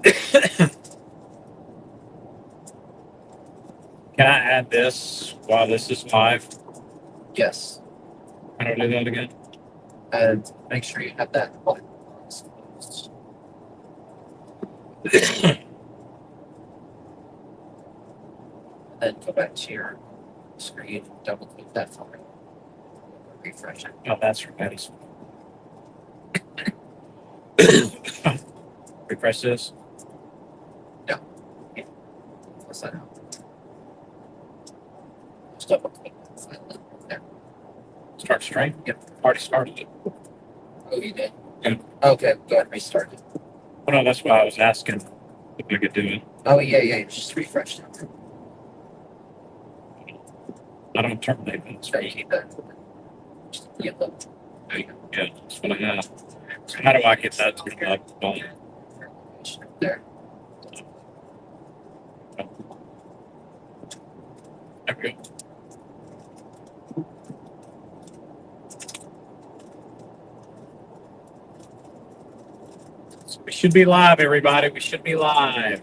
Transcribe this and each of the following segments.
Can I add this while this is live? Yes. How do I do that again? And make sure you have that button closed. And then go back to your screen, double click that for me. Refresh it. Oh, that's right. Refresh this. Close that out. Just double click that file there. Start stream. Yep. Already started it. Oh, you did? Yeah. Okay, go ahead and restart it. Oh, no, that's why I was asking if I could do it. Oh, yeah, just refresh it. I don't terminate this. So you keep that. Just yellow. Yeah, that's what I have. So how do I get that to be up? Well, There. there we go. So we should be live, everybody. We should be live.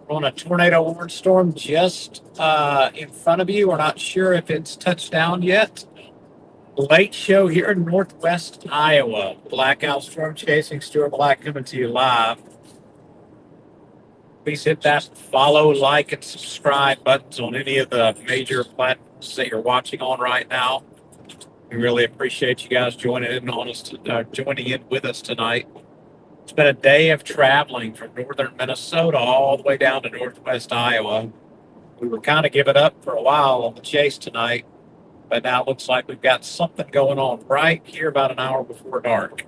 We're on a tornado warning storm just in front of you. We're not sure if it's touched down yet. Late show here in Northwest Iowa. Blackout storm chasing Stuart Black coming to you live. Please hit that follow, like, and subscribe buttons on any of the major platforms that you're watching on right now. We really appreciate you guys joining in with us tonight. It's been a day of traveling from northern Minnesota all the way down to northwest Iowa. We were kind of giving up for a while on the chase tonight, but now it looks like we've got something going on right here about an hour before dark.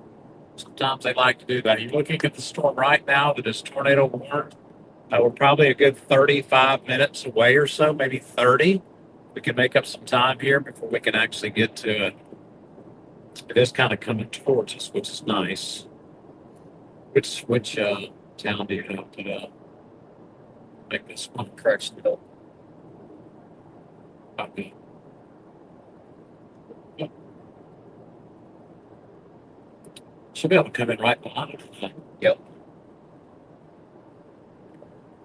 Sometimes they like to do that. You're looking at the storm right now that is tornado warned. We're probably a good 35 minutes away or so, maybe 30. We can make up some time here before we can actually get to it. It is kind of coming towards us, which is nice. Which town do you have to make this one? Correctionville. Okay. Should be able to come in right behind it. Yep.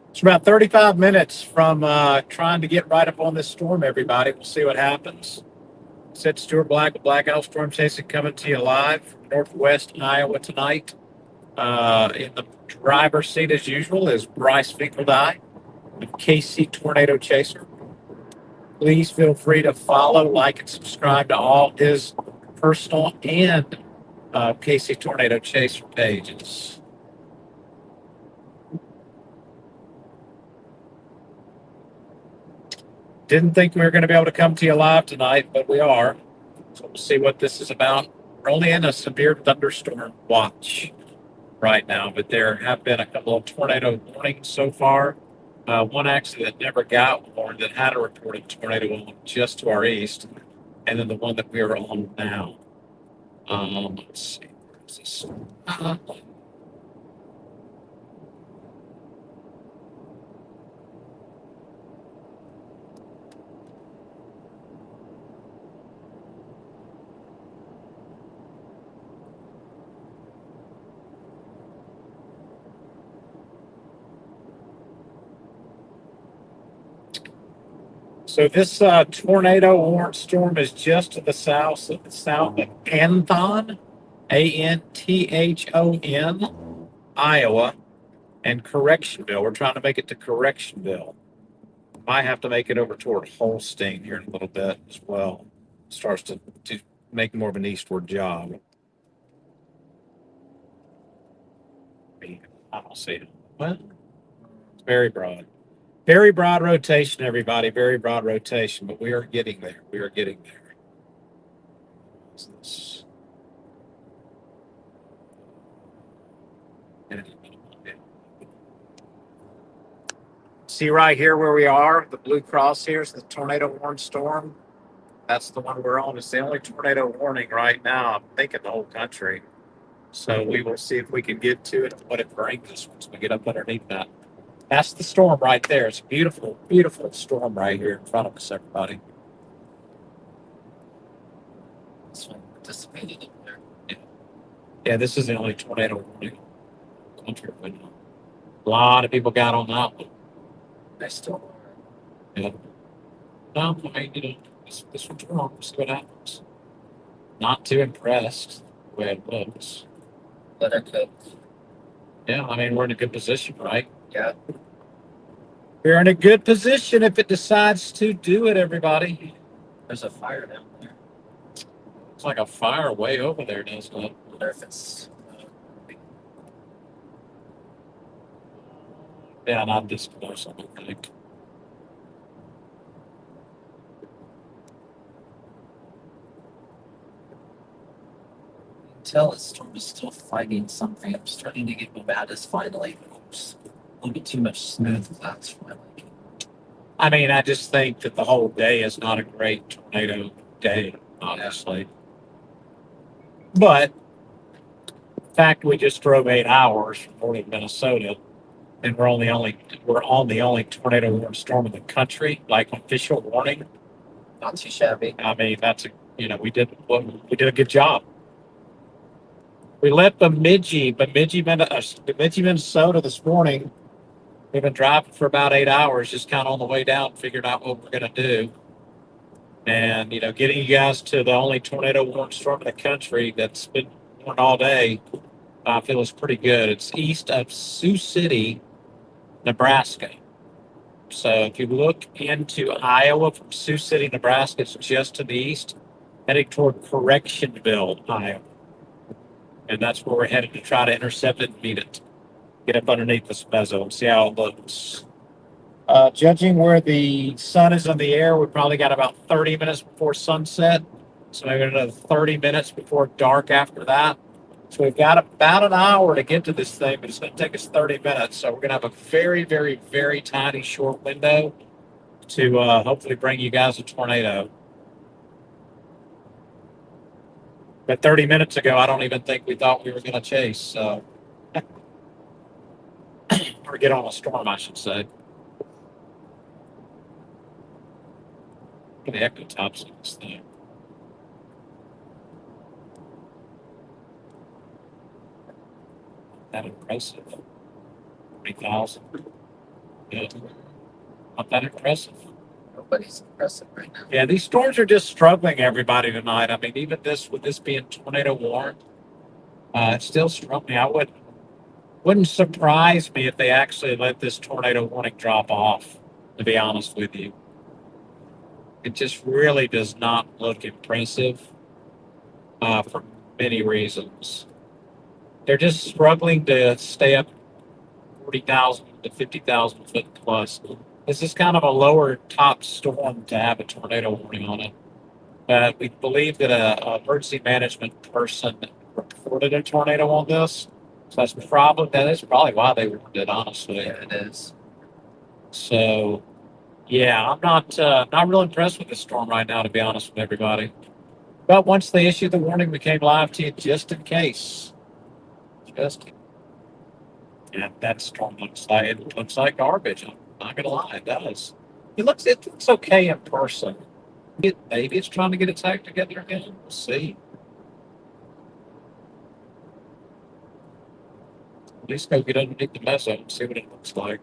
It's about 35 minutes from trying to get right up on this storm, everybody. We'll see what happens. Said Stuart Black with Blackout Storm Chasing coming to you live from Northwest Iowa tonight. In the driver's seat, as usual, is Bryce Finkeldye of KC Tornado Chaser. Please feel free to follow, like, and subscribe to all his personal and KC Tornado Chaser pages. Didn't think we were going to be able to come to you live tonight, but we are. So we'll see what this is about. We're only in a severe thunderstorm watch right now, but there have been a couple of tornado warnings so far. One actually that never got warned that had a reported tornado on just to our east, and then the one that we are on now. Let's see. Where is this? So this tornado warned storm is just to the south of Anthon, Anthon, Iowa, and Correctionville. We're trying to make it to Correctionville. Might have to make it over toward Holstein here in a little bit as well. Starts to make more of an eastward job. I don't see it. Well, it's very broad. Very broad rotation, everybody. Very broad rotation, but we are getting there. We are getting there. What's this? See right here where we are, the blue cross here is the tornado warned storm. That's the one we're on. It's the only tornado warning right now, I think, in the whole country. So we will see if we can get to it and what it brings us once we get up underneath that. That's the storm right there. It's a beautiful, beautiful storm right here in front of us, everybody. This one participated in there. Yeah. Yeah, this is the only tornado warning in the country right now. A lot of people got on that one. I still Yeah. No, I mean, this one's wrong. We'll see what happens. Not too impressed the way it looks. let her cook. Yeah, I mean, we're in a good position, right? Yeah. We're in a good position if it decides to do it, everybody. There's a fire down there. It's like a fire way over there, doesn't it? I wonder if it's. Yeah, not this close, I don't think. Tell the storm is still fighting something. I'm starting to get Nevada's finally. Oops. A little bit too much smooth clouds finally. I mean, I just think that the whole day is not a great tornado day, honestly. But the fact we just drove 8 hours from Northern Minnesota, and we're on the only tornado warning storm in the country, like official warning. Not too shabby. I mean, we did a good job. We left Bemidji, Minnesota this morning. We've been driving for about 8 hours, just kind of on the way down, figuring out what we're going to do. And, getting you guys to the only tornado warning storm in the country that's been warned all day, I feel is pretty good. It's east of Sioux City, Nebraska. So if you look into Iowa from Sioux City, Nebraska, it's just to the east, heading toward Correctionville, Iowa. And that's where we're headed to try to intercept it and meet it. Get up underneath this mezzo and see how it looks. Judging where the sun is in the air, we probably got about 30 minutes before sunset. So maybe another 30 minutes before dark after that. So we've got about an hour to get to this thing, but it's going to take us 30 minutes. So we're going to have a very, very, very tiny short window to hopefully bring you guys a tornado. But 30 minutes ago, I don't even think we thought we were going to chase. So. Or get on a storm, I should say. Look at the echo tops of this thing. That impressive. 40,000. Good. Not that impressive. Nobody's impressive right now. Yeah, these storms are just struggling everybody tonight. I mean, even with this being tornado warned, it's still struggling. I wouldn't surprise me if they actually let this tornado warning drop off, to be honest with you. It just really does not look impressive for many reasons. They're just struggling to stay up 40,000 to 50,000 foot plus. This is kind of a lower top storm to have a tornado warning on it. We believe that a emergency management person reported a tornado on this. So that is probably why they warned it, honestly. Yeah, it is. So, yeah, I'm not real impressed with this storm right now, to be honest with everybody. But once they issued the warning, we came live to you just in case. Yeah, that storm looks like garbage. I'm not gonna lie, it does. It looks okay in person. Maybe it's trying to get its act together again. We'll see. At least go get underneath the mess up and see what it looks like.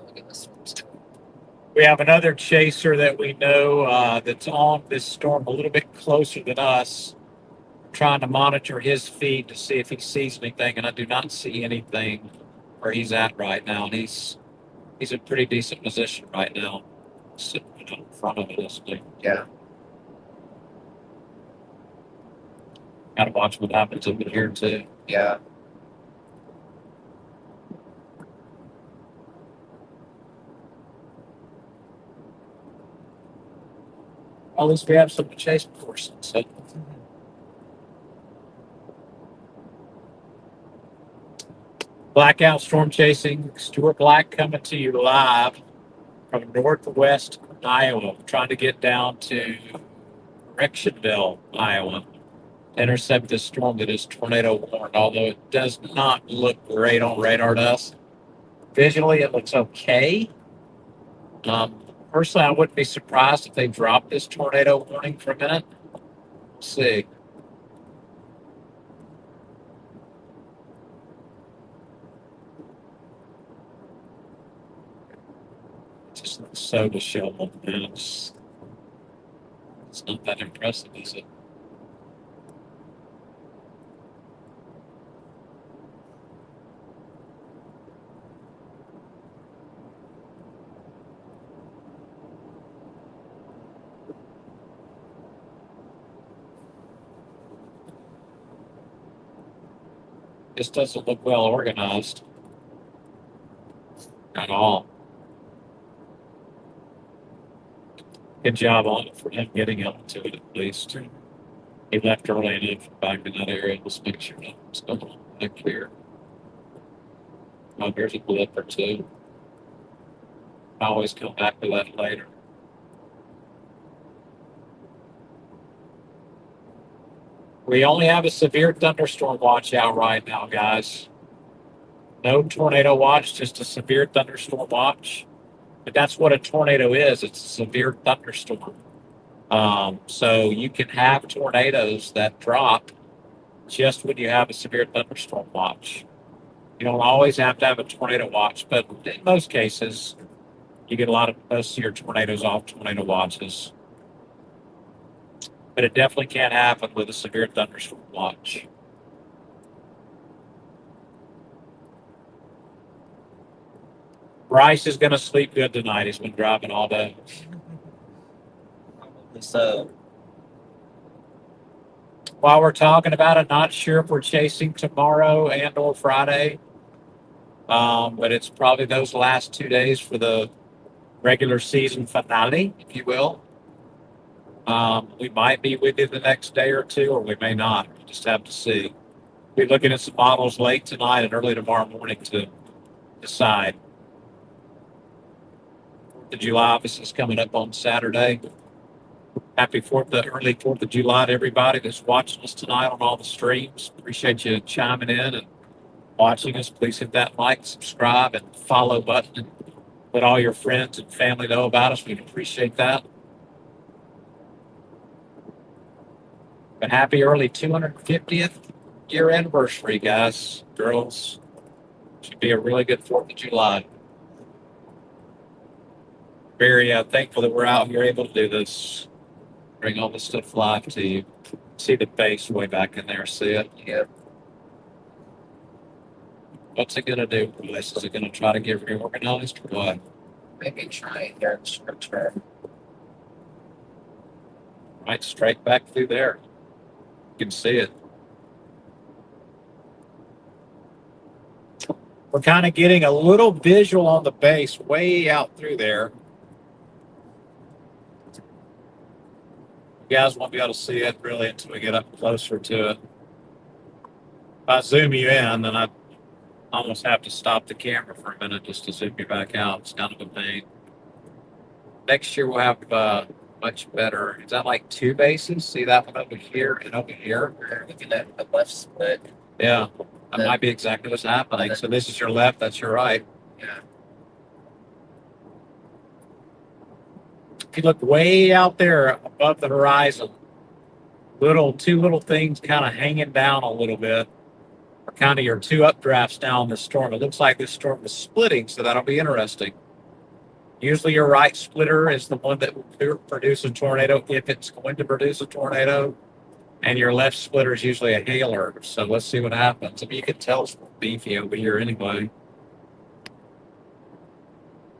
Look at this one too. We have another chaser that we know that's on this storm a little bit closer than us. Trying to monitor his feed to see if he sees anything, and I do not see anything where he's at right now. And he's in pretty decent position right now, sitting in front of it, isn't he? Yeah. Got to watch what happens over here too. Yeah. At least we have something to chase before sunset. Blackout storm chasing. Stuart Black coming to you live from northwest Iowa, trying to get down to Correctionville, Iowa. intercept this storm that is tornado warned, although it does not look great on radar to us. Visually, it looks okay. Personally, I wouldn't be surprised if they dropped this tornado warning for a minute. Let's see. It just looks so disheveled, man. It's not that impressive, is it? This doesn't look well organized at all. Good job on it for him getting up to it at least. He left early enough back in that area. Let's make sure nothing's going on back here. Oh, there's a blip or two. I always come back to that later. We only have a severe thunderstorm watch out right now, guys. No tornado watch, just a severe thunderstorm watch. But that's what a tornado is. It's a severe thunderstorm. So you can have tornadoes that drop just when you have a severe thunderstorm watch. You don't always have to have a tornado watch, but in most cases, you get most of your tornadoes off tornado watches. But it definitely can't happen with a severe thunderstorm watch. Bryce is going to sleep good tonight. He's been driving all day. So, While we're talking about it, not sure if we're chasing tomorrow and or Friday. But it's probably those last 2 days for the regular season finale, if you will. We might be with you the next day or two, or we may not. We'll just have to see. We'll be looking at some models late tonight and early tomorrow morning to decide. 4th of July obviously is coming up on Saturday. Happy early 4th of July to everybody that's watching us tonight on all the streams. Appreciate you chiming in and watching us. Please hit that like, subscribe, and follow button. And let all your friends and family know about us. We'd appreciate that. But happy early 250th year anniversary, guys, girls. Should be a really good 4th of July. Very thankful that we're out here able to do this. Bring all this stuff live to you. See the base way back in there. See it? yeah, What's it going to do, Bryce? Is it going to try to get reorganized or what? maybe try here in the short term. Right straight back through there. You can see it. We're kind of getting a little visual on the base way out through there. You guys won't be able to see it really until we get up closer to it. If I zoom you in, then I almost have to stop the camera for a minute just to zoom you back out. It's kind of a pain. Next year we'll have much better. Is that like 2 bases? See that one over here and over here? We're looking at the left split. Yeah, that might be exactly what's happening. So this is your left, that's your right. Yeah. If you look way out there above the horizon, two little things kind of hanging down a little bit are kind of your 2 updrafts now in this storm. It looks like this storm is splitting, so that'll be interesting. Usually your right splitter is the one that will produce a tornado if it's going to produce a tornado, and your left splitter is usually a hailer. So let's see what happens. I mean, you can tell it's beefy over here anyway.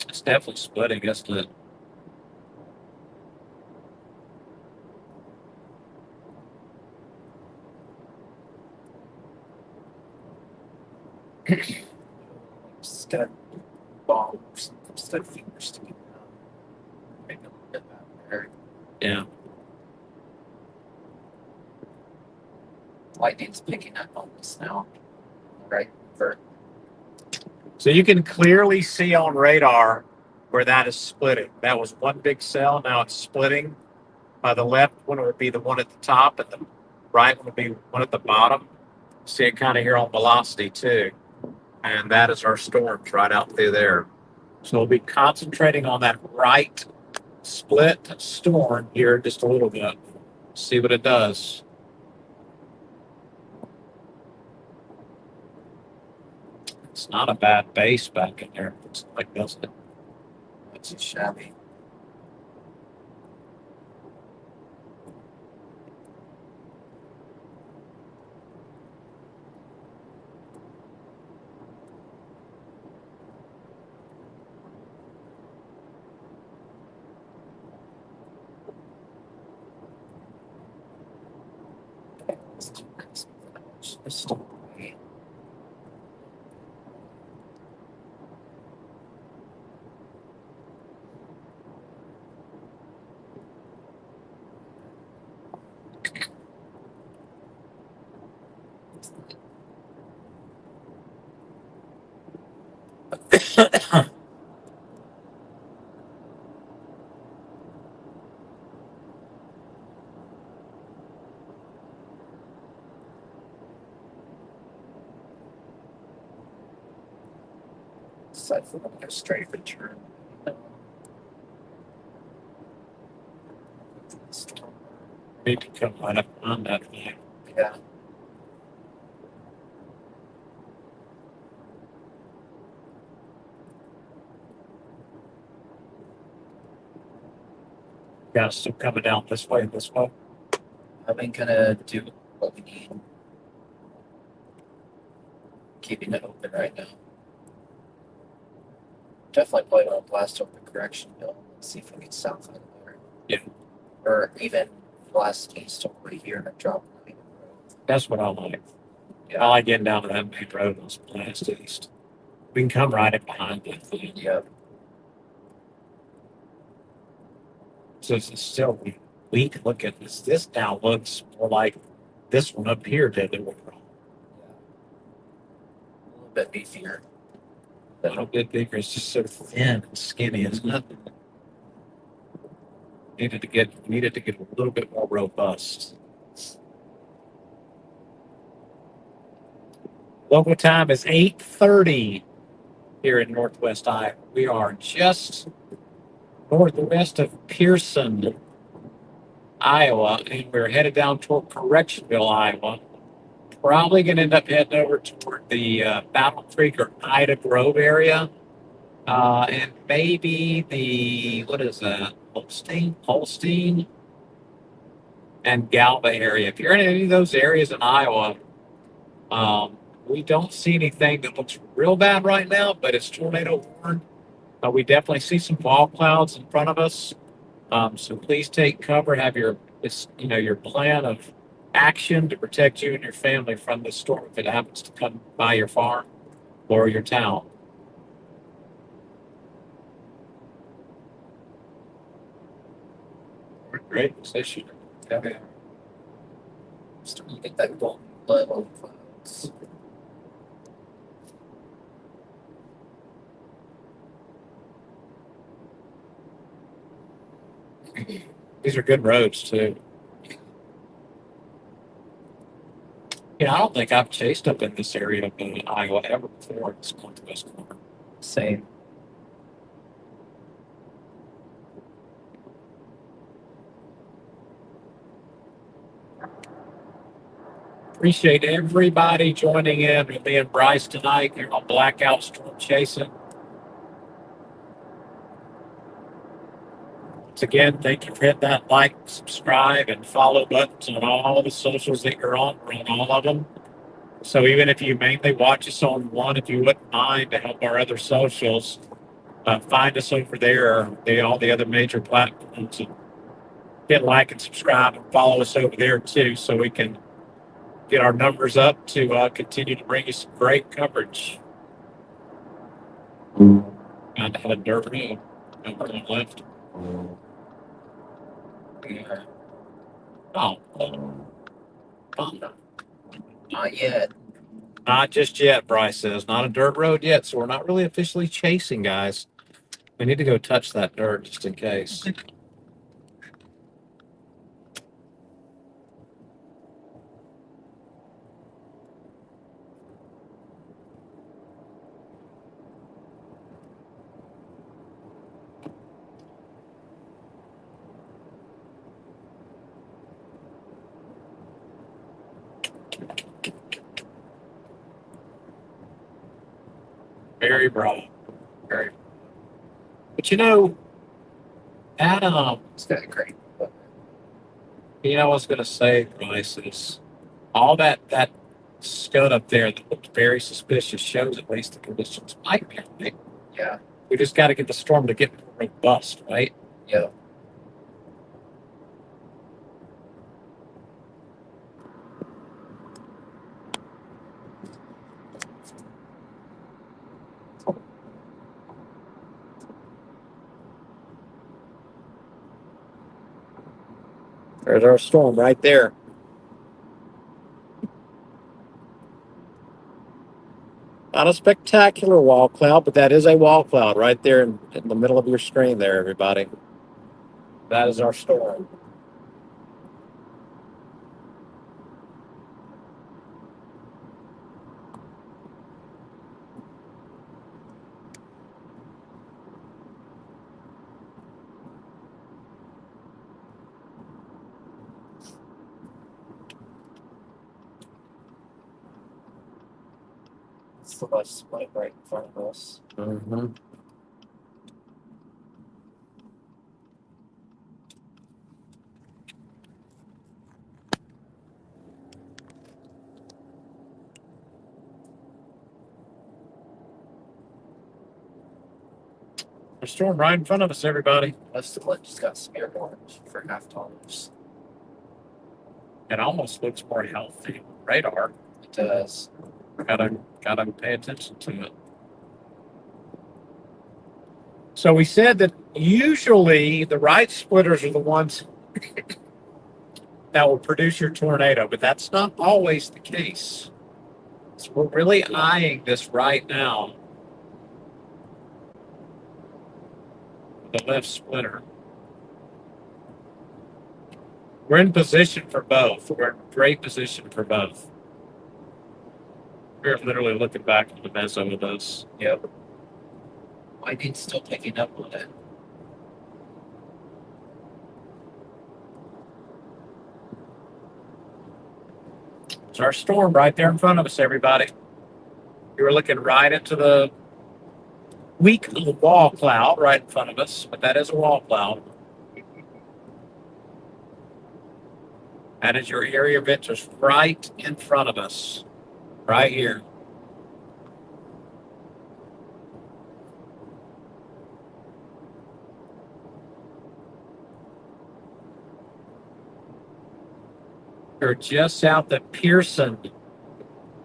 It's definitely splitting, isn't it? Stud bombs, stud fingers to get maybe a little bit better. Yeah. Lightning's picking up on this now. Right. So you can clearly see on radar where that is splitting. That was one big cell. Now it's splitting. The left one would be the one at the top, and the right will be one at the bottom. See it kind of here on velocity too. And that is our storms right out through there. So we'll be concentrating on that right split storm here just a little bit. See what it does. It's not a bad base back in there. It's like, doesn't it? It's too shabby. It's too nice. It's too great. Aside from like a straight return. Maybe come right up on that line. Yeah. Yeah, still coming down this way, this way. I'm gonna do what we need. Keeping it open right now. Definitely probably want to blast over the correction bill and see if we can south of there. Yeah. Or even blast east over here and drop the road. That's what I like. I like getting down to that main road and blast east. We can come right up behind that thing. Yep. So it's still weak. Look at this. This now looks more like this one up here did. It was A little bit beefier. a little bit bigger. It's just so thin and skinny, isn't it? Needed to get a little bit more robust. Local time is 8:30 here in Northwest Iowa. We are just northwest of Pearson, Iowa, and we're headed down toward Correctionville, Iowa. Probably going to end up heading over toward the Battle Creek or Ida Grove area. And maybe the, what is that? Holstein, and Galva area. If you're in any of those areas in Iowa, we don't see anything that looks real bad right now, but it's tornado warned. We definitely see some fall clouds in front of us. So please take cover. Have your plan of action to protect you and your family from this storm if it happens to come by your farm or your town. Great position. Okay. Starting to get that golden level clouds. These are good roads too. I don't think I've chased up in this area of Iowa ever before. It's northwest corner. Same. Appreciate everybody joining in with me and Bryce tonight here on Blackout Storm Chasing. Once again, thank you for hitting that like, subscribe, and follow buttons on all the socials that you're on. We're on all of them. So even if you mainly watch us on one, if you wouldn't mind to help our other socials, find us over there, all the other major platforms, and hit like and subscribe and follow us over there too, so we can get our numbers up to continue to bring you some great coverage. Got to have a dirt road over on the left. Yeah. Oh, Not yet. not just yet, Bryce says. Not a dirt road yet, so we're not really officially chasing, guys. We need to go touch that dirt just in case. Very broad. Very. But you know, that It's got a great. you know, I was gonna say, Bryce, is all that scud up there that looked very suspicious shows at least the conditions might be right. Yeah. We just got to get the storm to get more robust, right? Yeah. There's our storm right there. Not a spectacular wall cloud, but that is a wall cloud right there in the middle of your screen there, everybody. That is our storm. It's the license plate right in front of us. Mm-hmm. A storm right in front of us, everybody. Most of it just got smeared orange for $0.50. It almost looks more healthy. Radar. It does. Gotta pay attention to it. So we said that usually the right splitters are the ones that will produce your tornado, but that's not always the case. So we're really eyeing this right now. The left splitter. We're in position for both. We're in great position for both. We're literally looking back on the meso with us. Yep. Lightning's still picking up on it. It's our storm right there in front of us, everybody. You were looking right into the weak wall cloud right in front of us, but that is a wall cloud. That is your area of interest right in front of us, right here. We're just south of Pearson,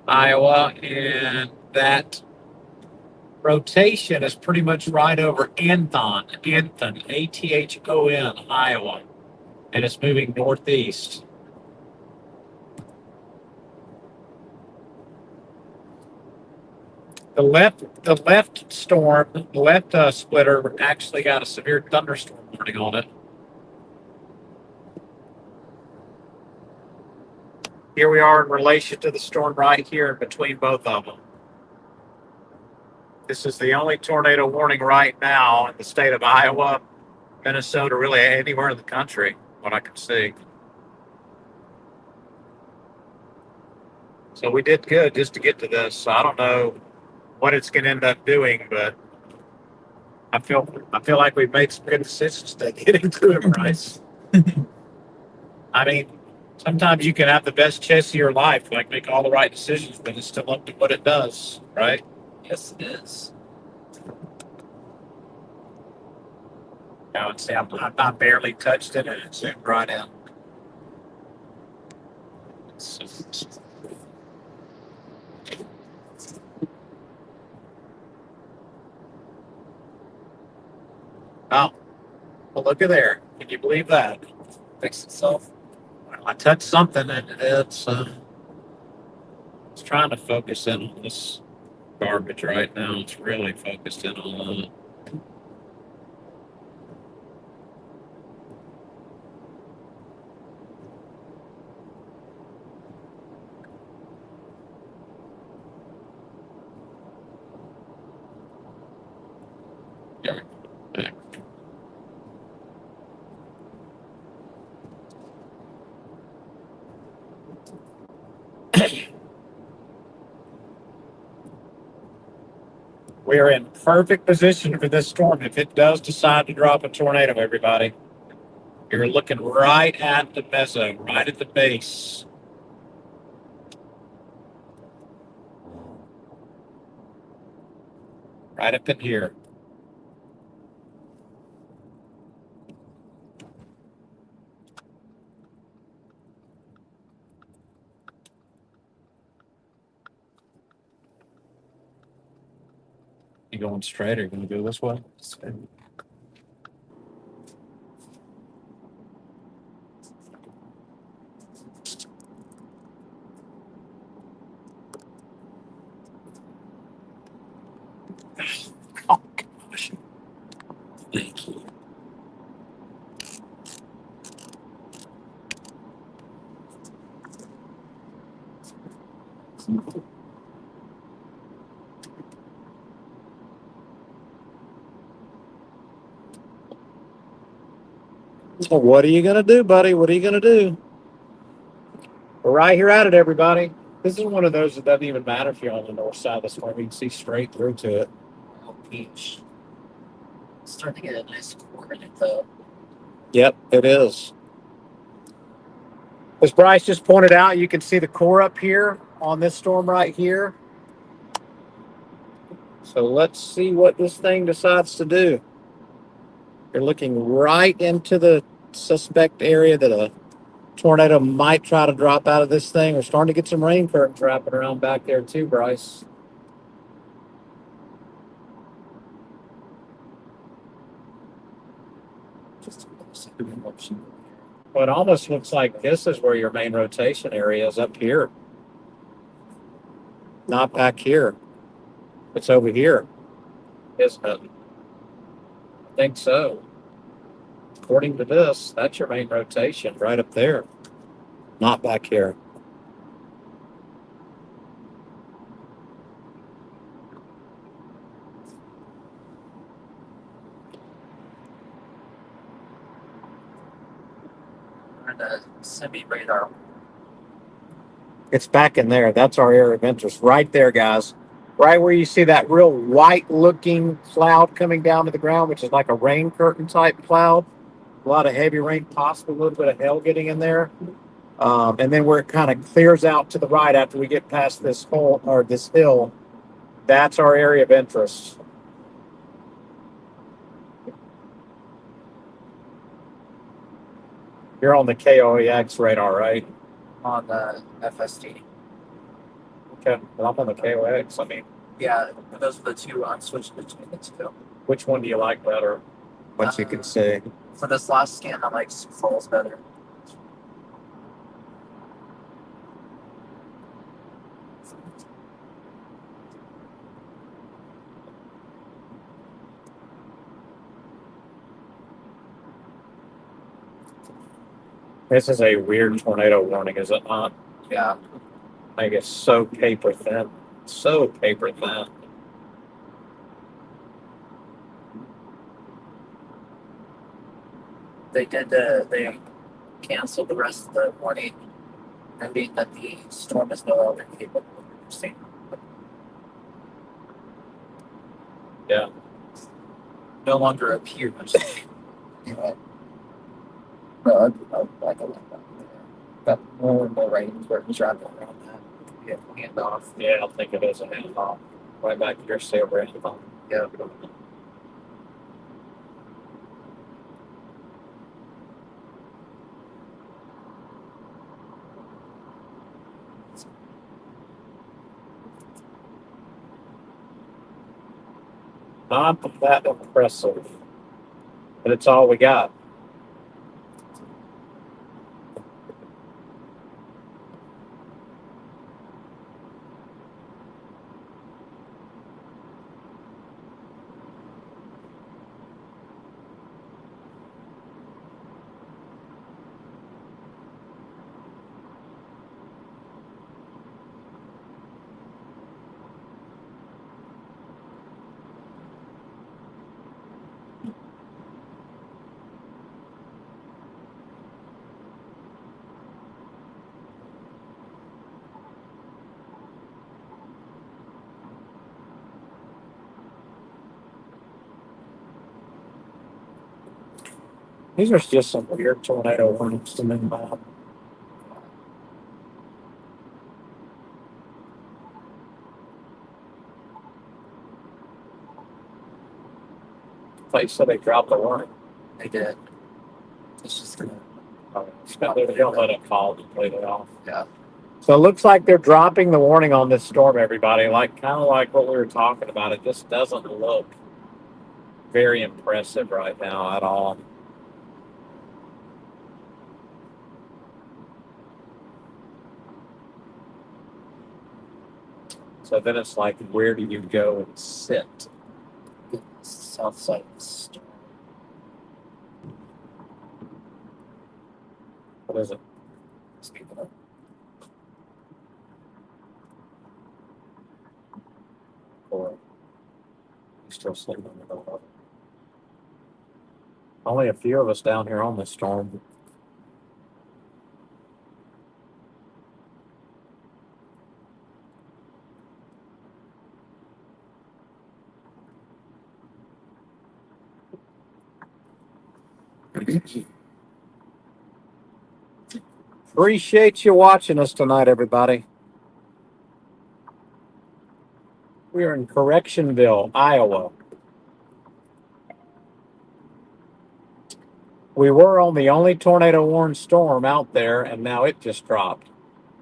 Iowa, and that rotation is pretty much right over Anthon, Athon, Iowa, and it's moving northeast. The left storm, the left splitter actually got a severe thunderstorm warning on it. Here we are in relation to the storm right here in between both of them. This is the only tornado warning right now in the state of Iowa, Minnesota, really anywhere in the country, what I can see. So we did good just to get to this. So I don't know what it's going to end up doing, but I feel like we've made some good decisions to get into it, Bryce. I mean, sometimes you can have the best chess of your life, like make all the right decisions, but it's still up to what it does, right? Yes, it is. Now it's I barely touched it and it zoomed right in. Oh, well, look at there. Can you believe that? Fixed itself. Well, I touched something and it's trying to focus in on this garbage right now. It's really focused in on it. We're in perfect position for this storm. If it does decide to drop a tornado, everybody, you're looking right at the meso, right at the base. Right up in here. You going straight or you going to go this way? Oh, gosh. Thank you. So what are you going to do, buddy? What are you going to do? We're right here at it, everybody. This is one of those that doesn't even matter if you're on the north side of the storm. You can see straight through to it. Oh, peach. Starting to get a nice coordinate though. Yep, it is. As Bryce just pointed out, you can see the core up here on this storm right here. So let's see what this thing decides to do. You're looking right into the suspect area that a tornado might try to drop out of this thing. We're starting to get some rain curtains wrapping around back there too, Bryce. Just a second motion. Well, it almost looks like this is where your main rotation area is, up here. Not back here. It's over here, isn't it? I think so. According to this, that's your main rotation right up there. Not back here. We're in a semi-radar. It's back in there. That's our area of interest right there, guys. Right where you see that real white looking cloud coming down to the ground, which is like a rain curtain type cloud. A lot of heavy rain, possibly a little bit of hail getting in there. And then where it kind of clears out to the right after we get past this hole or this hill, that's our area of interest. You're on the KOEX radar, right? On the FSD. Okay, well, I'm on the KOEX. I mean, Yeah, those are the two I'm switching between the two. which one do you like better? What you can see. For this last scan, I like Sioux Falls better. This is a weird tornado warning, is it not? Yeah. Like it's so paper thin. So paper thin. They canceled the rest of the warning, and mean that the storm is no longer capable of producing. Yeah. No longer appears. Anyway. No, I like that. Got more and more rain where it's driving around that. Yeah, hand off. Yeah, I'll think it is a handoff. Right back to your sail brand. Yeah. Not that impressive. But it's all we got. These are just some weird tornado warnings to me, Bob. They said they dropped the warning. They did. It's just gonna. They don't let it fall completely off. Yeah. So it looks like they're dropping the warning on this storm, everybody. Like kind of like what we were talking about. It just doesn't look very impressive right now at all. So then it's like, where do you go and sit? South side of the storm. What is it? Speaking of, Or you still sleeping in the middle of it? Only a few of us down here on this storm. Appreciate you watching us tonight, everybody. We are in Correctionville, Iowa. We were on the only tornado warned storm out there, and now it just dropped.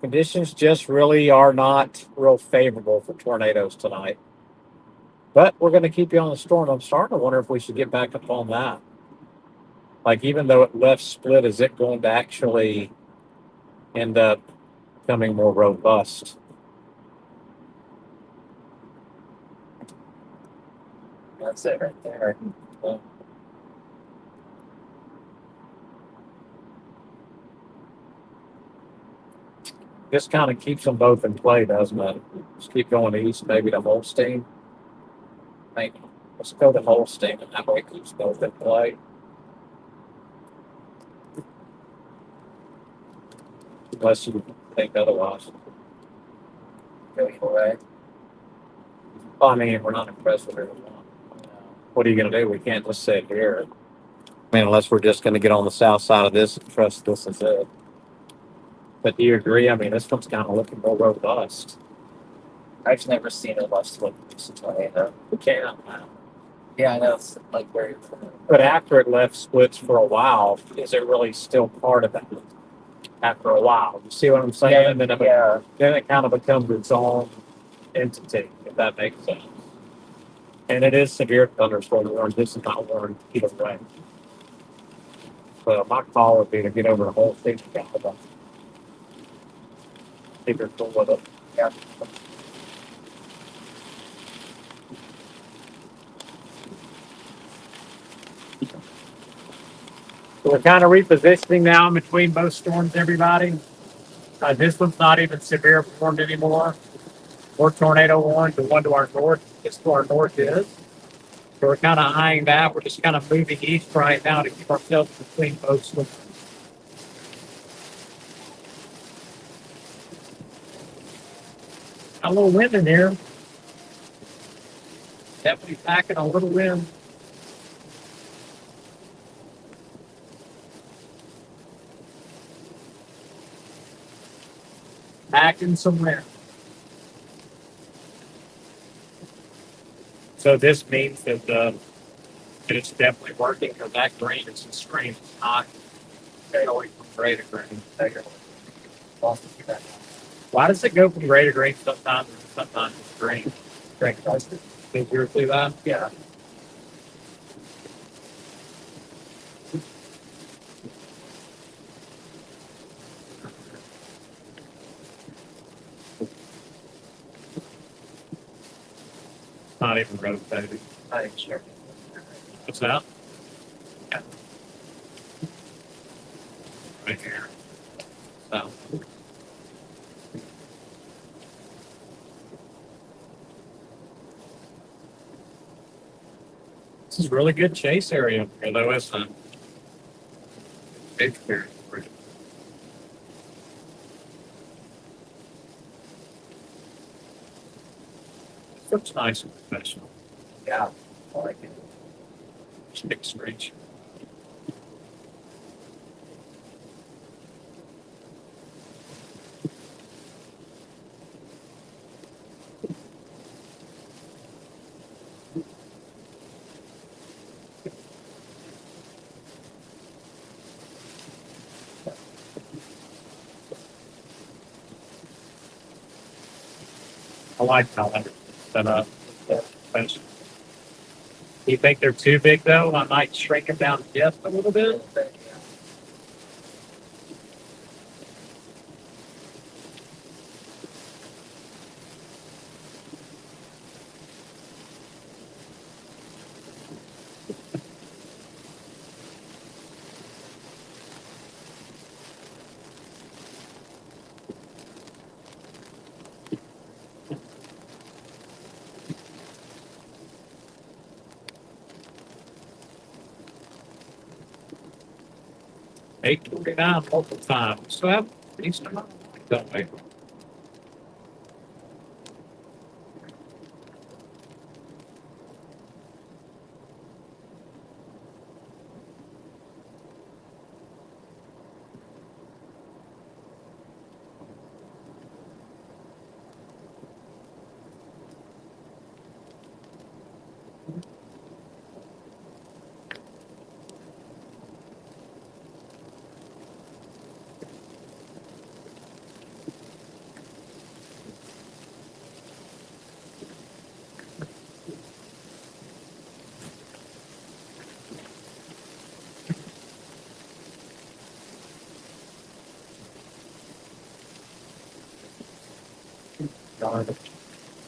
Conditions just really are not real favorable for tornadoes tonight. But we're going to keep you on the storm. I'm starting to wonder if we should get back up on that. Like, even though it left split, is it going to actually end up becoming more robust? that's it right there. This kind of keeps them both in play, doesn't it? Just keep going east, maybe to Holstein. Maybe. Let's go to Holstein, and that way it keeps both in play. Unless you think otherwise. Go either way. Well, I mean, we're not impressed with everyone. What are you going to do? We can't just sit here. I mean, unless we're just going to get on the south side of this and trust this is it. But do you agree? I mean, this one's kind of looking more robust. I've never seen a left split produce a tornado. We can't. Yeah, I know. It's like where you're from. But after it left splits for a while, is it really still part of that? After a while, you see what I'm saying? Yeah, And then, yeah. then it kind of becomes its own entity, if that makes sense. And it is severe thunderstorm warned. This is not warned either way. So my call would be to get over to Holstein and Canada. If you're cool with it. Yeah. So we're kind of repositioning now in between both storms, everybody. This one's not even severe warned anymore. More tornado warned. The one to our north, this to our north is. So we're kind of eyeing that. We're just kind of moving east right now to keep ourselves between both storms. A little wind in here. Definitely packing a little wind. Packing some wind. So this means that it's definitely working because that green is a screen. It's not going from gray to green. Why does it go from gray to green sometimes and sometimes it's green? Think you're through that? Yeah. Not even rotating. Not even sure. What's that? Yeah. Right here. So. This is really good chase area here, though, isn't it? Big here. Looks nice and professional. Yeah. I like it. Big screech. I like how they're set up. Do you think they're too big though? I might shrink them down just a little A bit. little bit, yeah. $8.49 multiple times. So have decent amount, don't we?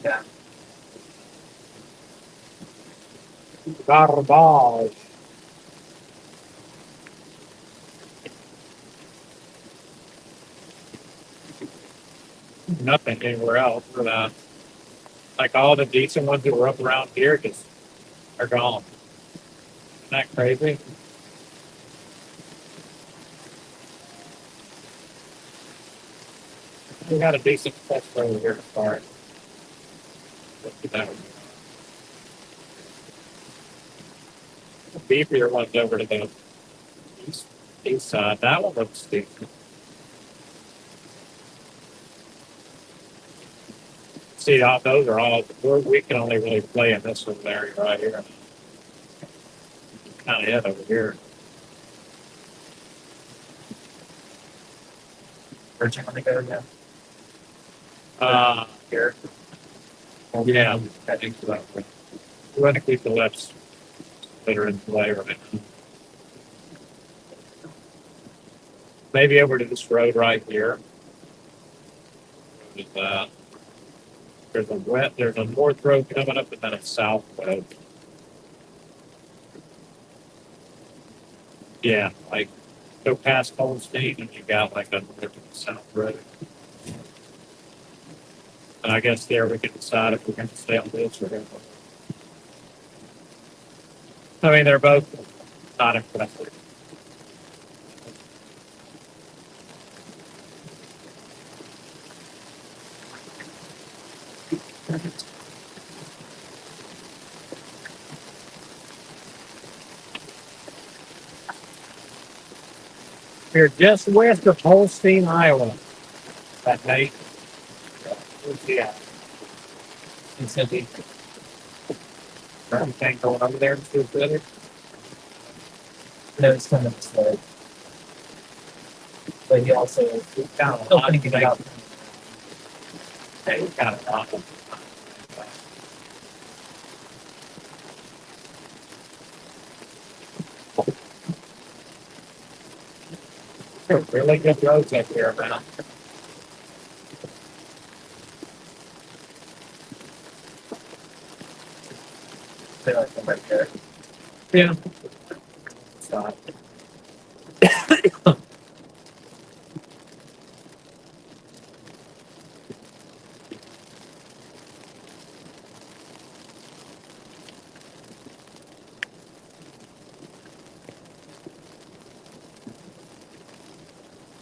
Yeah. Garbage. Nothing anywhere else for that. Like all the decent ones that were up around here just are gone. Isn't that crazy? We got a decent place over here to start. Look at that. The beefier one's over to the east side. That one looks decent. See, all those are all we can only really play in this little area right here. Kind of it over here. Where'd you want to go again? Here. Yeah, I think so. We want to keep the lefts that are in play right now. Maybe over to this road right here. There's there's a north road coming up and then a south road. Yeah, like go past Holstein and you got like a north and south road. And I guess there we can decide if we're going to stay on this or not. I mean, they're both not impressive. We're just west of Holstein, Iowa. That night. Yeah. It's gonna be Something going over there to the better. no, it's kind of slow. But he also Kind of opening it up. Hey, kind of awful. Really good roads up here, man. They're like right there. Yeah. So,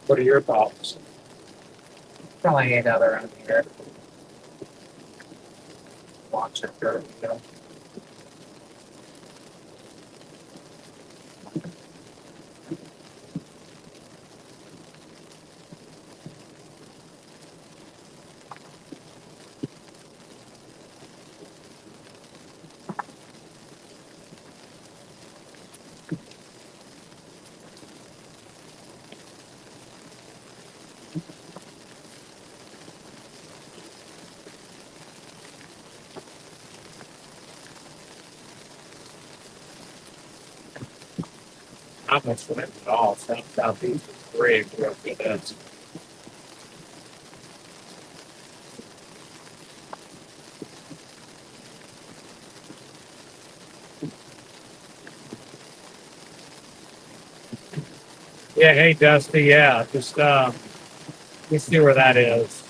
what are your thoughts? Probably another around here. Watch it go. You know. almost went it all. Southeast is great. Real good. That's yeah. Hey, Dusty. Yeah, just you see where that is.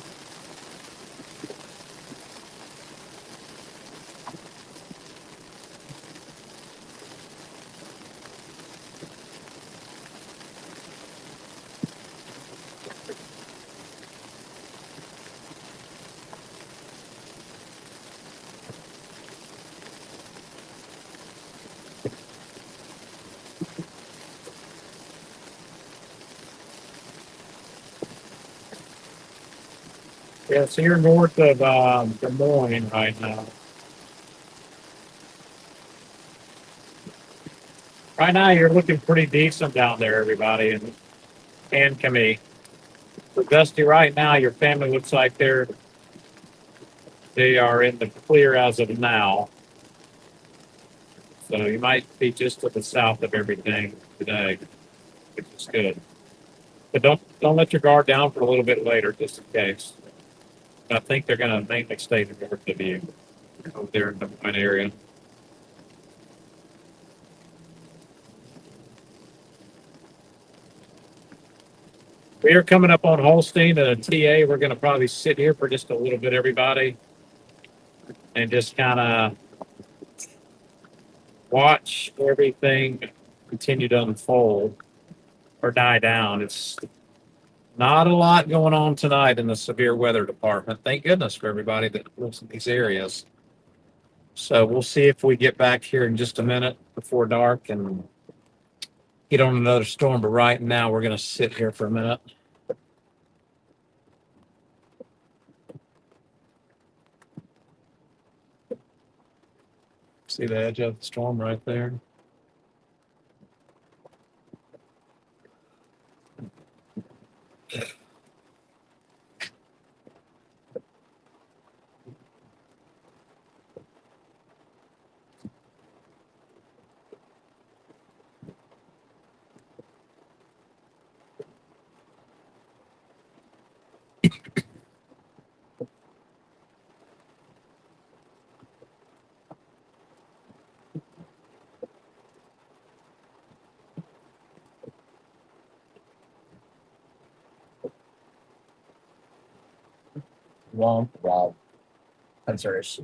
Yeah, so you're north of Des Moines right now. Right now, you're looking pretty decent down there, everybody, and Camille. So Dusty, right now, your family looks like they are in the clear as of now. So you might be just to the south of everything today, which is good. But don't let your guard down for a little bit later, just in case. I think they're going to mainly stay north of you over there in the Wine area. We are coming up on Holstein and a TA. We're going to probably sit here for just a little bit, everybody, and just kind of watch everything continue to unfold or die down. It's not a lot going on tonight in the severe weather department. Thank goodness for everybody that lives in these areas. So we'll see if we get back here in just a minute before dark and get on another storm. But right now, we're going to sit here for a minute. See the edge of the storm right there? Womp wow. Answer is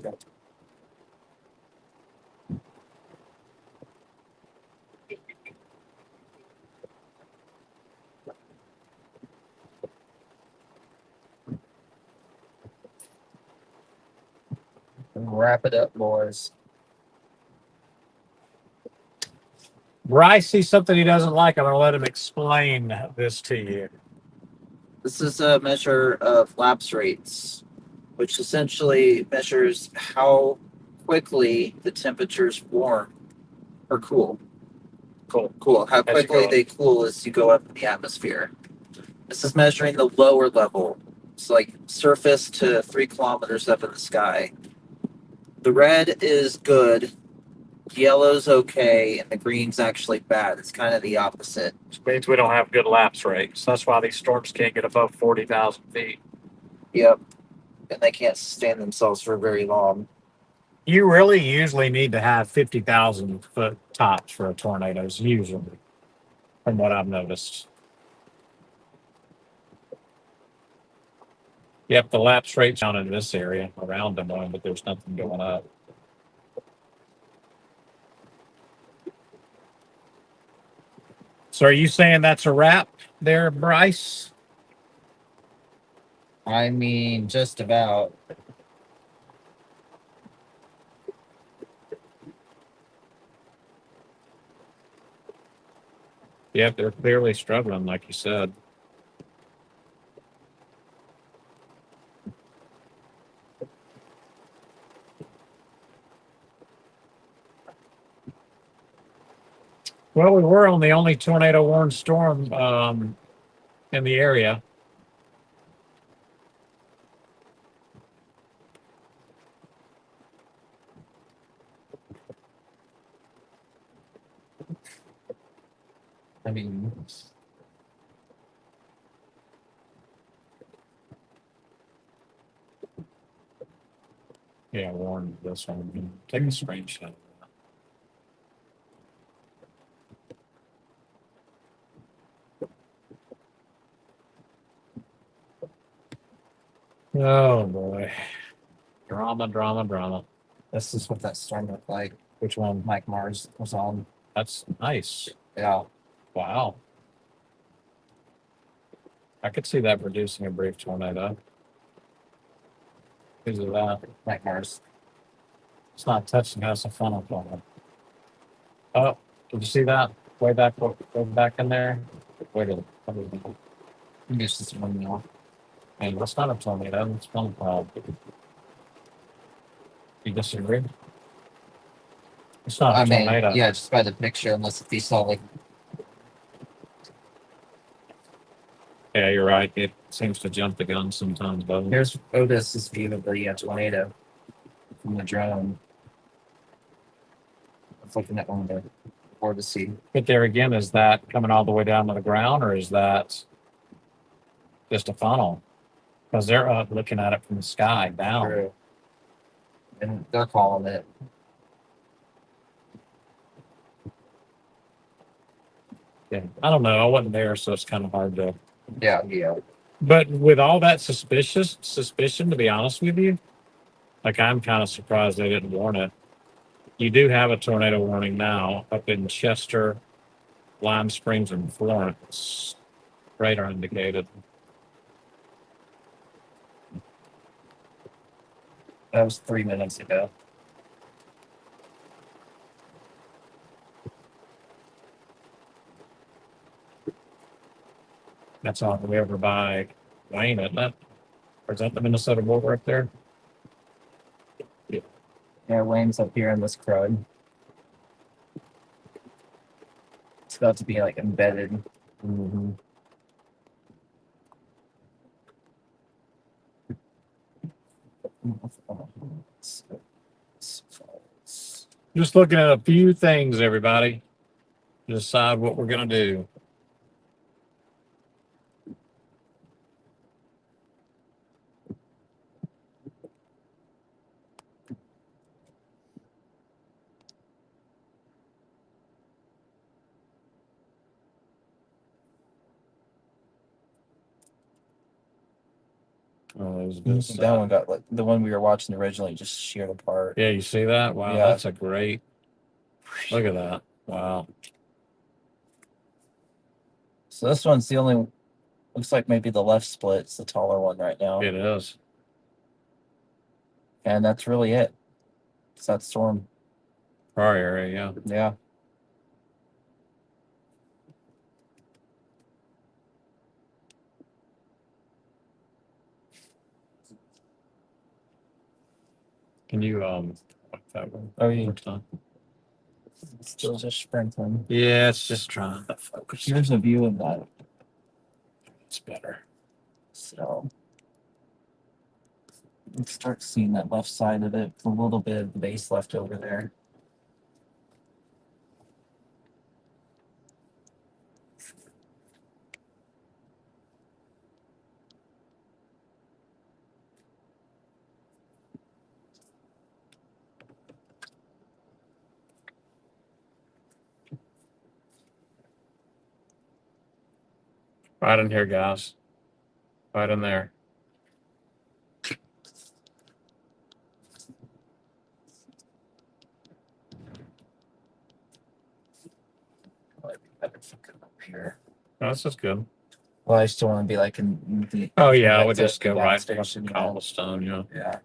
wrap it up, boys. Bryce sees something he doesn't like. I'm going to let him explain this to you. This is a measure of lapse rates, which essentially measures how quickly the temperatures warm or cool. Cool. How As you quickly go they cool as you go up in the atmosphere. This is measuring the lower level. It's like surface to 3 kilometers up in the sky. The red is good, yellow's okay, and the green's actually bad. It's kind of the opposite. Which means we don't have good lapse rates. That's why these storms can't get above 40,000 feet. Yep. And they can't sustain themselves for very long. You really usually need to have 50,000 foot tops for a tornadoes, usually, from what I've noticed. Yep, the lapse rate's down in this area around Des Moines, but there's nothing going up. So are you saying that's a wrap there, Bryce? I mean, just about. Yep, they're clearly struggling, like you said. Well, we were on the only tornado warned storm in the area. I mean, Yeah, Warren, this one. Take a screenshot. Oh boy. Drama, drama, drama. this is what that storm looked like. Which one? Mike Mars was on. That's nice. Yeah. Wow. I could see that producing a brief tornado. Because of that. Mike Mars. It's not touching us a funnel problem. Oh, did you see that? Way back in there? Wait a minute. This is one mil. Hey, that's not a tornado. It's funnel problem. You disagree? It's not a I mean, tornado. yeah, just by the picture, unless if you saw like Yeah, you're right. It seems to jump the gun sometimes, doesn't it? here's Otis's view of the tornado from the drone. I was looking at one of the board to see. But there again, is that coming all the way down to the ground, or is that just a funnel? Because they're up looking at it from the sky down. True. And they're calling it. Yeah, I don't know. I wasn't there, so it's kind of hard to. Yeah, yeah. But with all that suspicion, to be honest with you, like I'm kind of surprised they didn't warn it. You do have a tornado warning now up in Chester, Lime Springs, and Florence. Radar indicated. That was 3 minutes ago. That's all the way over by Wayne, isn't it? Or is that the Minnesota border up there? Yeah, Wayne's up here in this crowd. It's about to be like embedded. Mm-hmm. Just looking at a few things, everybody. Decide what we're going to do. Oh, there's been That one got like the one we were watching originally just sheared apart. Yeah, you see that? Wow, Yeah. that's a great. Look at that. Wow. So this one's the only. Looks like maybe the left split's the taller one right now, It is. and that's really it. It's that storm. Our area, yeah. Yeah. Can you like that one? Oh, yeah. One time? It's still just sprinkling. Yeah, it's just trying to focus. Here's a view of that. It's better. So let's start seeing that left side of it. A little bit of the base left over there. Right in here, guys. Right in there. Might be better if I come up here. Oh, this is good. Well, I still want to be like in the. Oh yeah, I That's would it, just the go gas right station, from yeah. cobblestone, yeah. Yeah.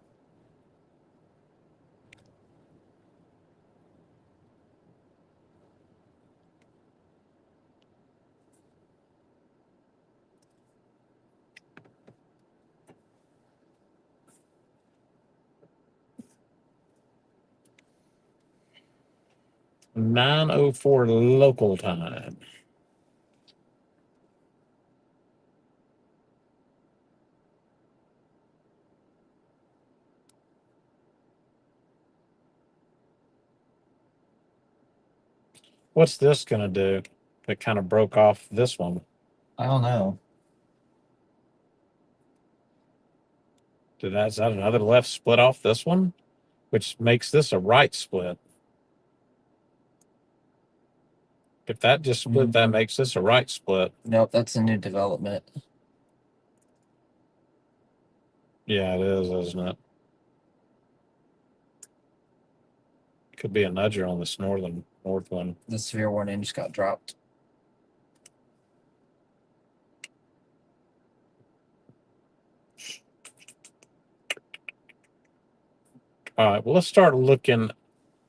$9:04 local time. What's this gonna do? that kind of broke off this one. I don't know. Is that another left split off this one? Which makes this a right split. If that just split, that makes this a right split. Nope, that's a new development. Yeah, it is, isn't it? Could be a nudger on this north one. The severe warning just got dropped. All right, well, let's start looking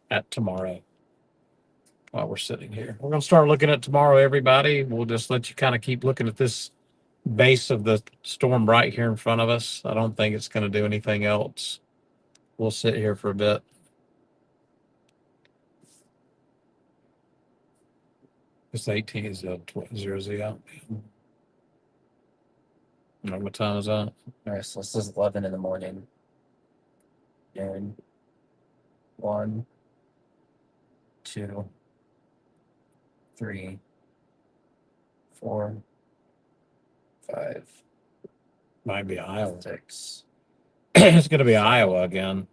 at tomorrow while we're sitting here. We're going to start looking at tomorrow, everybody. We'll just let you kind of keep looking at this base of the storm right here in front of us. I don't think it's going to do anything else. We'll sit here for a bit. It's 18 is 0 Z out. What time is that? All right, so this is 11 in the morning. Noon. 1, 2, 3, 4, 5, Might be Iowa. 6. It's going to be Iowa again.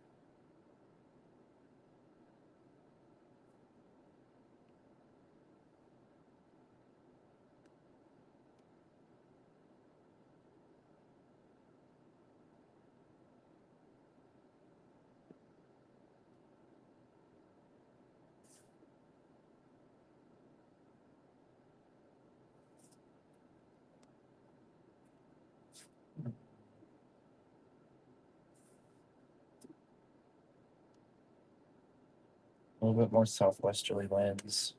A little bit more southwesterly winds.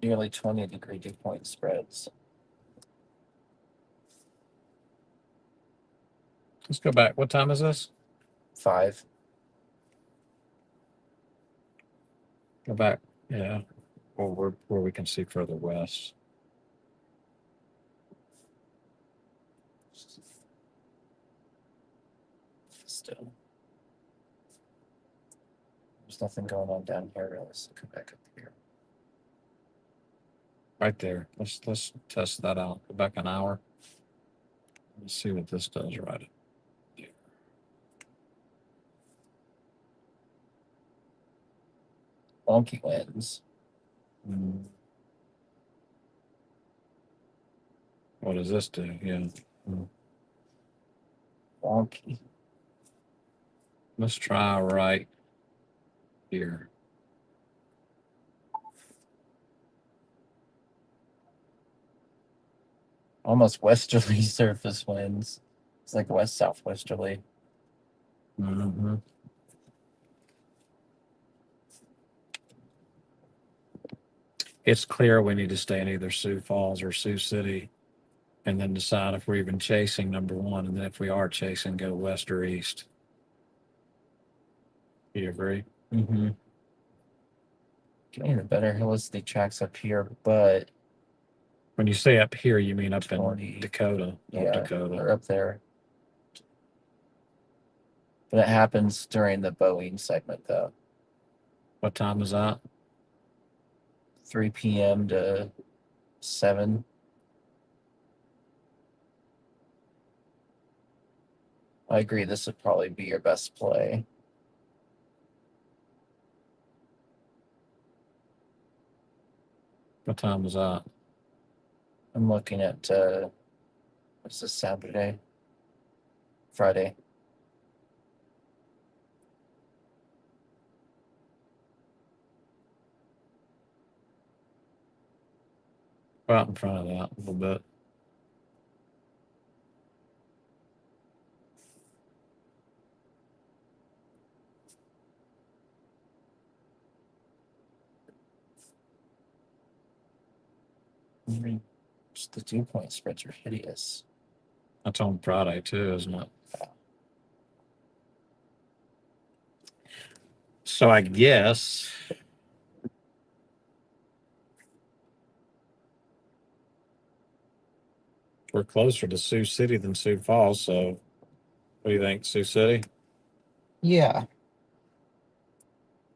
Nearly 20-degree dew point spreads. Let's go back. What time is this? 5. Go back. Yeah. Or where we can see further west. Still. There's nothing going on down here really, so come back up here. Right there. Let's test that out. Go back an hour. Let's see what this does right there. Wonky winds. What does this do? Yeah. Wonky. Let's try right here. Almost westerly surface winds. It's like west southwesterly. Mm-hmm. It's clear we need to stay in either Sioux Falls or Sioux City and then decide if we're even chasing number one. And then if we are chasing, go west or east. You agree? Mm-hmm. Getting the better helicity tracks up here, but When you say up here, you mean up 20. in Dakota, North yeah, Dakota. they're up there. But it happens during the Boeing segment, though. What time is that? 3 p.m. to 7. I agree. This would probably be your best play. What time is that? I'm looking at what's this, Saturday? Friday. Go out in front of that a little bit. Just the dew point spreads are hideous. That's on Friday too, isn't it? So I guess we're closer to Sioux City than Sioux Falls, so What do you think, Sioux City? Yeah.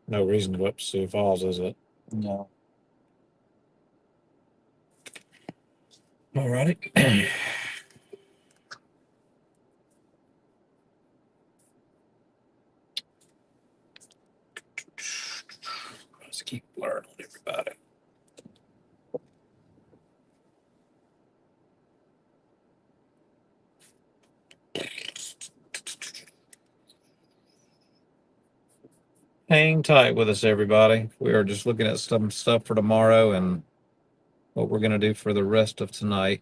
No reason to go up to Sioux Falls, is it? No. Alrighty. Let's keep blurring on everybody. Hang tight with us, everybody. We are just looking at some stuff for tomorrow and what we're going to do for the rest of tonight.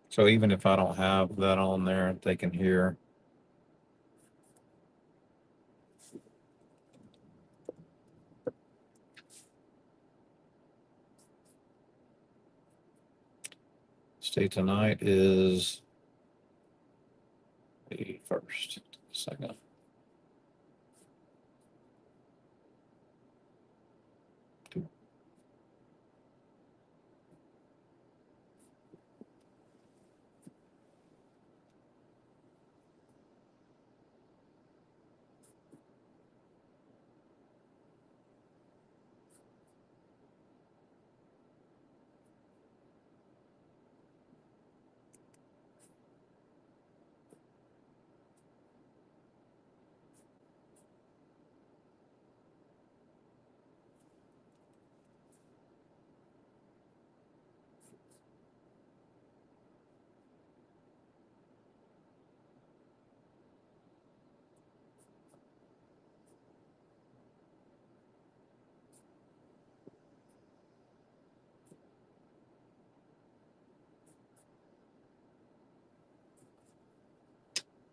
So even if I don't have that on there, they can hear. See, tonight is the 1st, 2nd.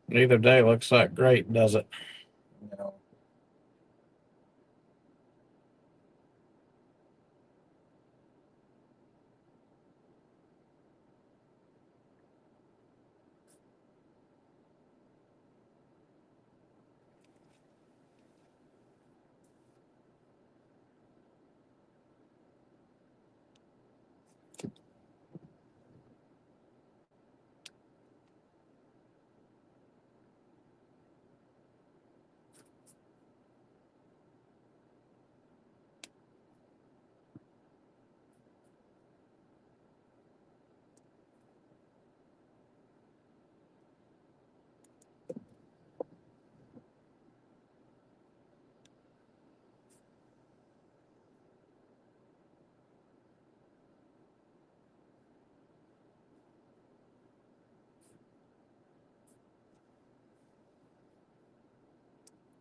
Neither day looks that great, does it? No.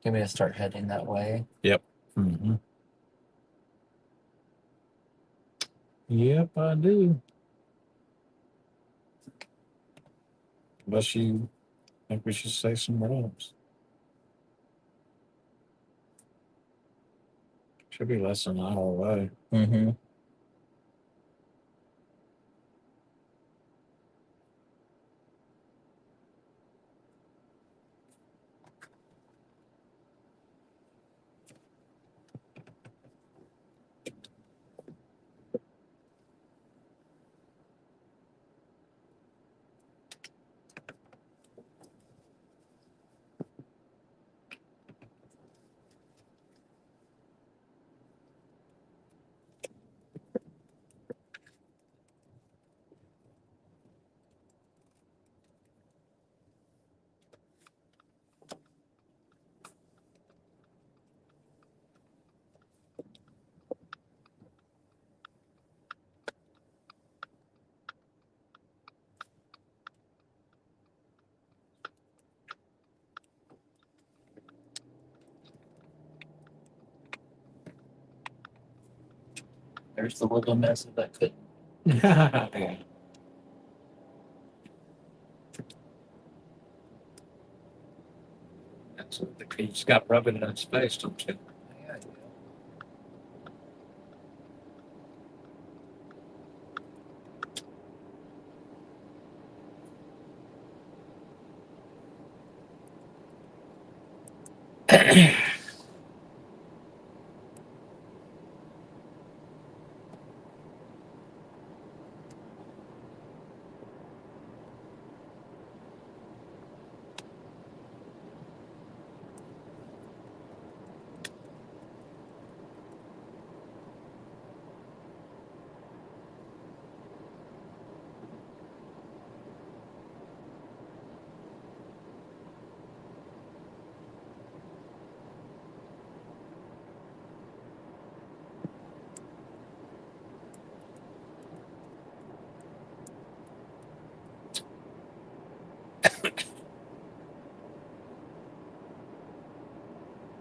You want me to start heading that way? Yep. Mm-hmm. Yep, I do. Unless you think we should say somewhere else. Should be less than an hour away. Mm-hmm. There's the little mess of that could. Yeah. That's what you just got to rub it in its face, don't you? Yeah,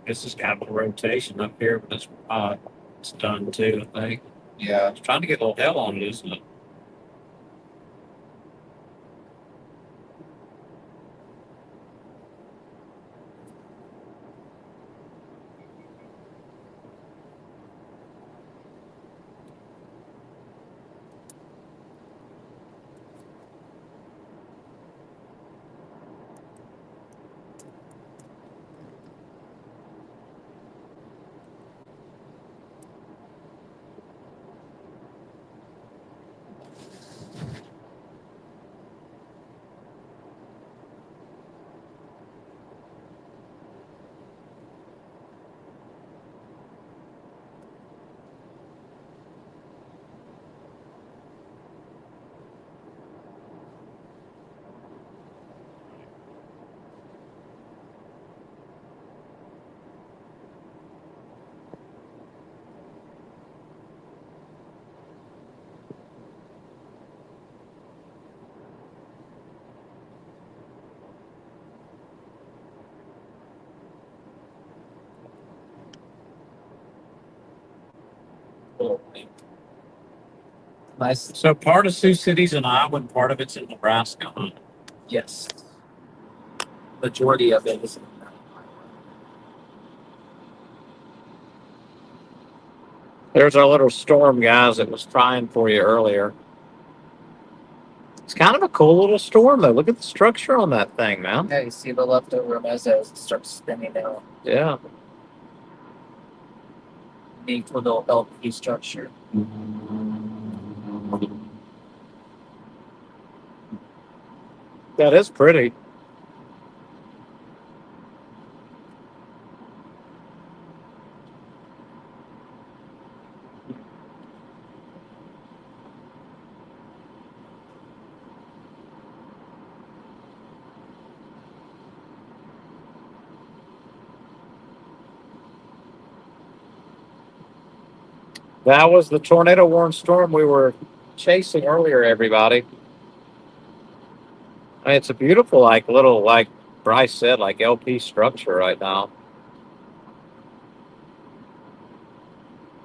This is kind of a rotation up here, but it's done too, I think. Yeah. It's trying to get a little hell on it, isn't it? Nice. So part of Sioux City's in Iowa and part of it's in Nebraska, huh? Yes. Majority of it is in Iowa. There's our little storm, guys, that was trying for you earlier. It's kind of a cool little storm, though. Look at the structure on that thing, man. Yeah, you see the leftover mesos start spinning out. Yeah. Neat little LP structure. That is pretty. That was the tornado warned storm we were chasing earlier, everybody. I mean, it's a beautiful, like Bryce said, like LP structure right now.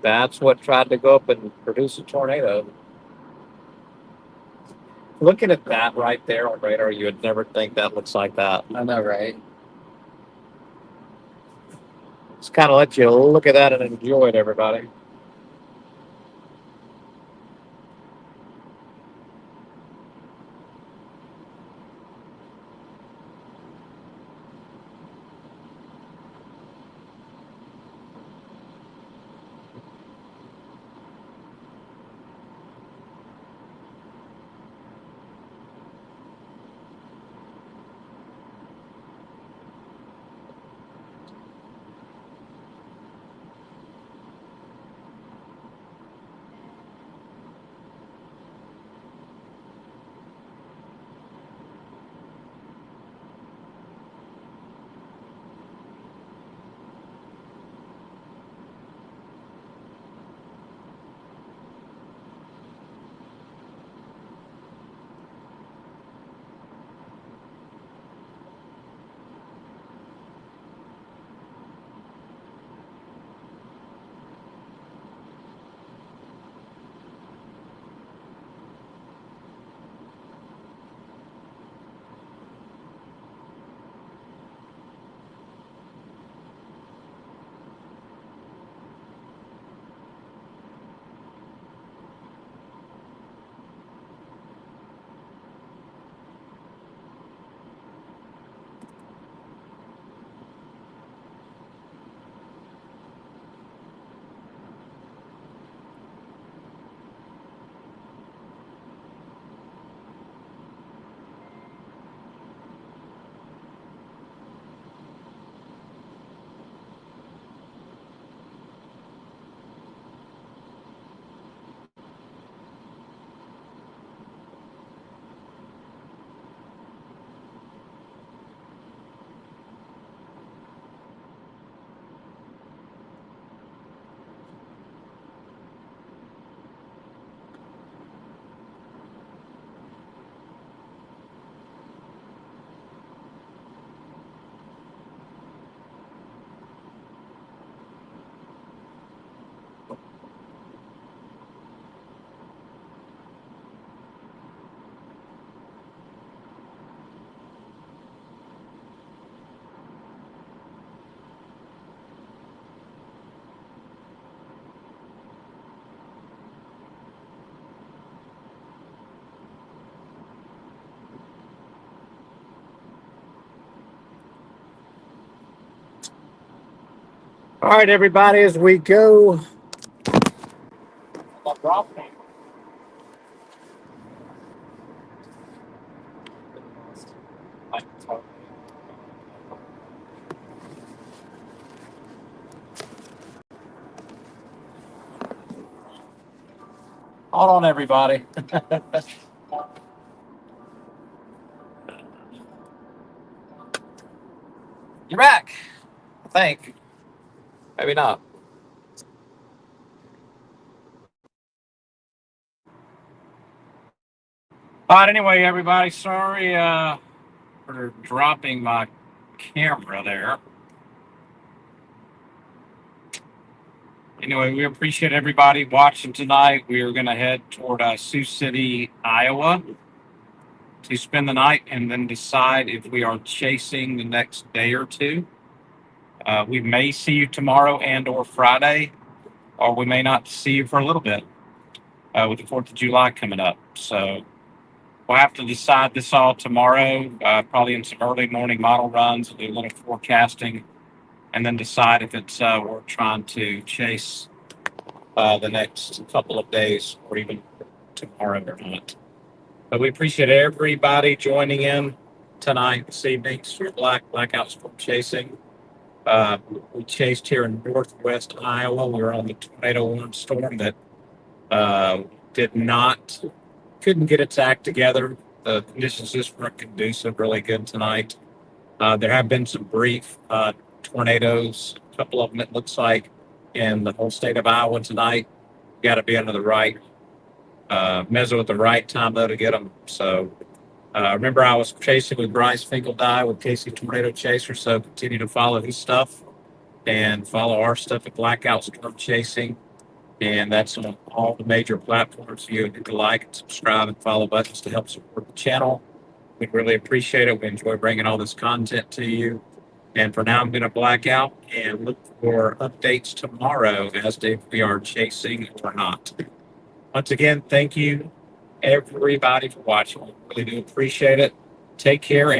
That's what tried to go up and produce a tornado. Looking at that right there on radar, you would never think that looks like that. I know, right? Just kind of let you look at that and enjoy it, everybody. All right, everybody, as we go. Hold on, everybody. You're back, I think. Maybe not. All right, anyway, everybody, sorry for dropping my camera there. Anyway, we appreciate everybody watching tonight. We are going to head toward Sioux City, Iowa to spend the night and then decide if we are chasing the next day or two. We may see you tomorrow and or Friday, or we may not see you for a little bit with the 4th of July coming up. So we'll have to decide this all tomorrow, probably in some early morning model runs, do a little forecasting, and then decide if it's worth trying to chase the next couple of days or even tomorrow or not. But we appreciate everybody joining in tonight, this evening, for Blackout Storm Chasing. We chased here in northwest Iowa. We were on the tornado warning storm that couldn't get its act together. The conditions just weren't conducive really good tonight. There have been some brief tornadoes, a couple of them it looks like, in the whole state of Iowa tonight. Got to be under the right mezzo at the right time though to get them. So remember, I was chasing with Bryce Finkeldye with Casey Tornado Chaser. So continue to follow his stuff and follow our stuff at Blackout Storm Chasing. And that's on all the major platforms. You need to like and subscribe and follow buttons to help support the channel. We'd really appreciate it. We enjoy bringing all this content to you. And for now, I'm going to black out and look for updates tomorrow as to if we are chasing or not. Once again, thank you, everybody, for watching. We really do appreciate it. Take care.